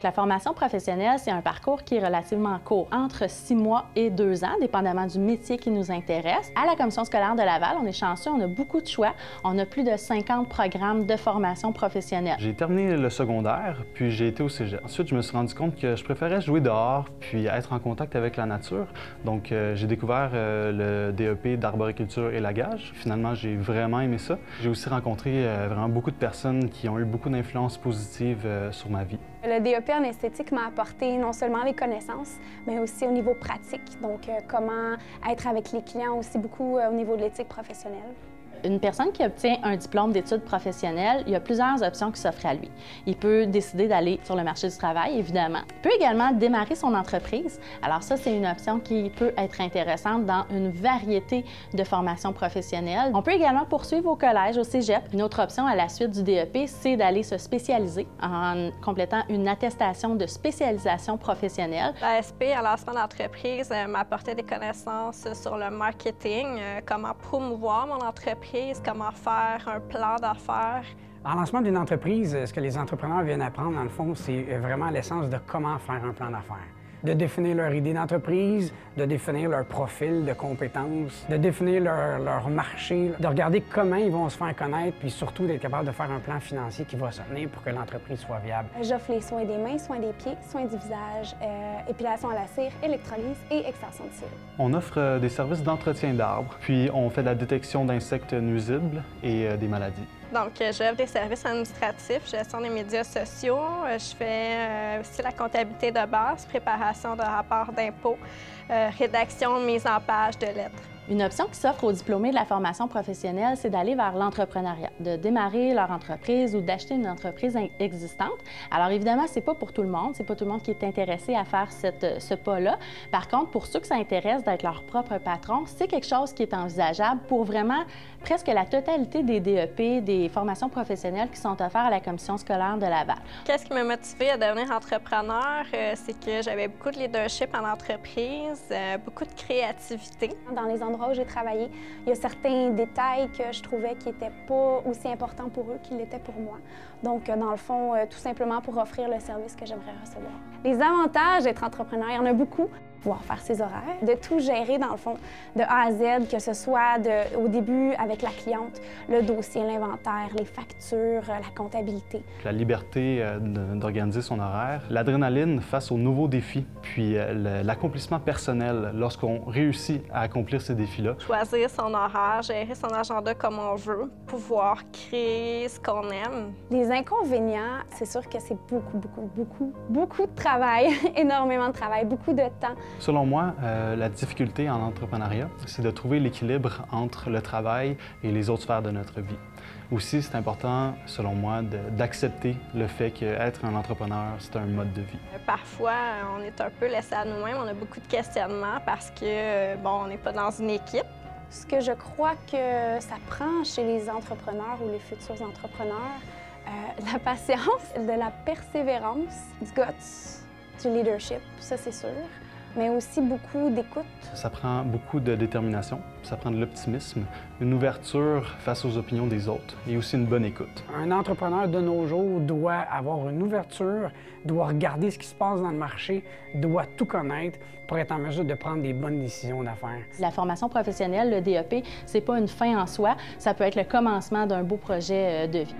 La formation professionnelle, c'est un parcours qui est relativement court, entre 6 mois et 2 ans, dépendamment du métier qui nous intéresse. À la Commission scolaire de Laval, on est chanceux, on a beaucoup de choix. On a plus de 50 programmes de formation professionnelle. J'ai terminé le secondaire, puis j'ai été au cégep. Ensuite, je me suis rendu compte que je préférais jouer dehors, puis être en contact avec la nature. Donc, j'ai découvert le DEP d'arboriculture et lagage. Finalement, j'ai vraiment aimé ça. J'ai aussi rencontré vraiment beaucoup de personnes qui ont eu beaucoup d'influence positive sur ma vie. Le DEP en esthétique m'a apporté non seulement les connaissances, mais aussi au niveau pratique. Donc, comment être avec les clients, aussi beaucoup au niveau de l'éthique professionnelle. Une personne qui obtient un diplôme d'études professionnelles, il y a plusieurs options qui s'offrent à lui. Il peut décider d'aller sur le marché du travail, évidemment. Il peut également démarrer son entreprise. Alors ça, c'est une option qui peut être intéressante dans une variété de formations professionnelles. On peut également poursuivre au collège, au cégep. Une autre option à la suite du DEP, c'est d'aller se spécialiser en complétant une attestation de spécialisation professionnelle. L'ASP, à lancement d'entreprise, m'apportait des connaissances sur le marketing, comment promouvoir mon entreprise, comment faire un plan d'affaires. En lancement d'une entreprise, ce que les entrepreneurs viennent apprendre, dans le fond, c'est vraiment l'essence de comment faire un plan d'affaires. De définir leur idée d'entreprise, de définir leur profil de compétences, de définir leur marché, de regarder comment ils vont se faire connaître, puis surtout d'être capable de faire un plan financier qui va se tenir pour que l'entreprise soit viable. J'offre les soins des mains, soins des pieds, soins du visage, épilation à la cire, électrolyse et extension de cils. On offre des services d'entretien d'arbres, puis on fait la détection d'insectes nuisibles et des maladies. Donc, j'offre des services administratifs, gestion des médias sociaux. Je fais aussi la comptabilité de base, préparation de rapports d'impôts, rédaction, mise en page de lettres. Une option qui s'offre aux diplômés de la formation professionnelle, c'est d'aller vers l'entrepreneuriat, de démarrer leur entreprise ou d'acheter une entreprise existante. Alors évidemment, c'est pas pour tout le monde, c'est pas tout le monde qui est intéressé à faire ce pas-là. Par contre, pour ceux que ça intéresse d'être leur propre patron, c'est quelque chose qui est envisageable pour vraiment presque la totalité des DEP, des formations professionnelles qui sont offertes à la Commission scolaire de Laval. Qu'est-ce qui m'a motivée à devenir entrepreneur? C'est que j'avais beaucoup de leadership en entreprise, beaucoup de créativité. Dans les endroits où j'ai travaillé, il y a certains détails que je trouvais qui n'étaient pas aussi importants pour eux qu'ils l'étaient pour moi. Donc, dans le fond, tout simplement pour offrir le service que j'aimerais recevoir. Les avantages d'être entrepreneur, il y en a beaucoup. Pouvoir faire ses horaires, de tout gérer dans le fond, de A à Z, que ce soit au début avec la cliente, le dossier, l'inventaire, les factures, la comptabilité. La liberté d'organiser son horaire, l'adrénaline face aux nouveaux défis, puis l'accomplissement personnel lorsqu'on réussit à accomplir ces défis-là. Choisir son horaire, gérer son agenda comme on veut, pouvoir créer ce qu'on aime. Les inconvénients, c'est sûr que c'est beaucoup de travail, énormément de travail, beaucoup de temps. Selon moi, la difficulté en entrepreneuriat, c'est de trouver l'équilibre entre le travail et les autres sphères de notre vie. Aussi, c'est important, selon moi, d'accepter le fait qu'être un entrepreneur, c'est un mode de vie. Parfois, on est un peu laissé à nous-mêmes, on a beaucoup de questionnements parce que, bon, on n'est pas dans une équipe. Ce que je crois que ça prend chez les entrepreneurs ou les futurs entrepreneurs, la patience, de la persévérance, du guts, du leadership, ça c'est sûr, mais aussi beaucoup d'écoute. Ça prend beaucoup de détermination, ça prend de l'optimisme, une ouverture face aux opinions des autres et aussi une bonne écoute. Un entrepreneur de nos jours doit avoir une ouverture, doit regarder ce qui se passe dans le marché, doit tout connaître pour être en mesure de prendre des bonnes décisions d'affaires. La formation professionnelle, le DEP, c'est pas une fin en soi, ça peut être le commencement d'un beau projet de vie.